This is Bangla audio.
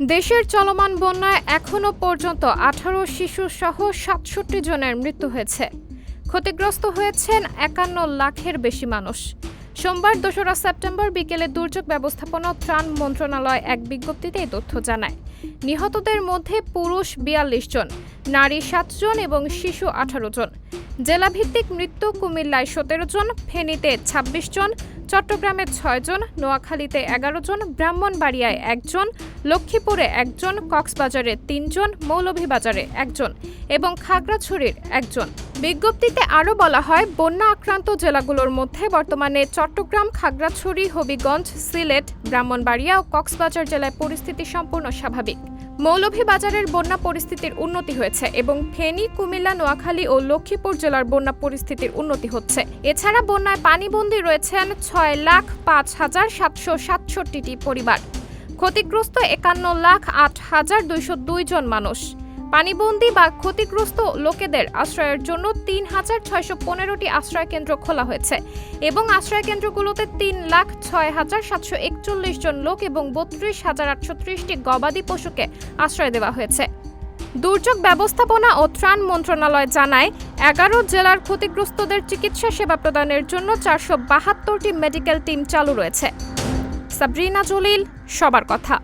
দেশের চলমান বন্যায় এখনো পর্যন্ত ১৮ শিশুসহ ৬৭ জনের মৃত্যু হয়েছে। ক্ষতিগ্রস্ত হয়েছেন ৫১ লাখের বেশি মানুষ। সোমবার ২রা সেপ্টেম্বর বিকেলে দুর্যোগ ব্যবস্থাপনা ও ত্রাণ মন্ত্রণালয় এক বিজ্ঞপ্তিতে এই তথ্য জানায়। নিহতদের মধ্যে পুরুষ ৪২ জন, নারী ৭ জন এবং শিশু ১৮ জন। জেলাভিত্তিক মৃত্যু কুমিল্লায় ১৭ জন, ফেনীতে ২৬ জন, চট্টগ্রামে ৬ জন, নোয়াখালীতে ১১ জন, ব্রাহ্মণবাড়িয়ায় ১ জন, লক্ষ্মীপুরে ১ জন, কক্সবাজারে ৩ জন, মৌলভীবাজারে ১ জন এবং খাগড়াছড়ির ১ জন। বিজ্ঞপ্তিতে আরও বলা হয়, বন্যা আক্রান্ত জেলাগুলোর মধ্যে বর্তমানে চট্টগ্রাম, খাগড়াছড়ি, হবিগঞ্জ, সিলেট, ব্রাহ্মণবাড়িয়া ও কক্সবাজার জেলায় পরিস্থিতি সম্পূর্ণ স্বাভাবিক। মৌলভীবাজারের বন্যা পরিস্থিতির উন্নতি হয়েছে এবং ফেনী, কুমিল্লা, নোয়াখালী ও লক্ষ্মীপুর জেলার বন্যা পরিস্থিতির উন্নতি হচ্ছে। এছাড়া বন্যায় পানিবন্দী রয়েছেন ৬,০৫,৭৬৭টি পরিবার। ক্ষতিগ্রস্ত ৫১,০৮,২০২ জন মানুষ। পানিবন্দী বা ক্ষতিগ্রস্ত লোকেদের আশ্রয়ের জন্য ৩,৬১৫টি আশ্রয়কেন্দ্র খোলা হয়েছে এবং আশ্রয়কেন্দ্রগুলোতে ৩,০৬,৭৪১ জন লোক এবং ৩২,৮৩০টি গবাদি পশুকে আশ্রয় দেওয়া হয়েছে। দুর্যোগ ব্যবস্থাপনা ও ত্রাণ মন্ত্রণালয় জানায়, ১১ জেলার ক্ষতিগ্রস্তদের চিকিৎসা সেবা প্রদানের জন্য ৪৭২টি মেডিকেল টিম চালু রয়েছে। সাবরিনা জলিল, সবার কথা।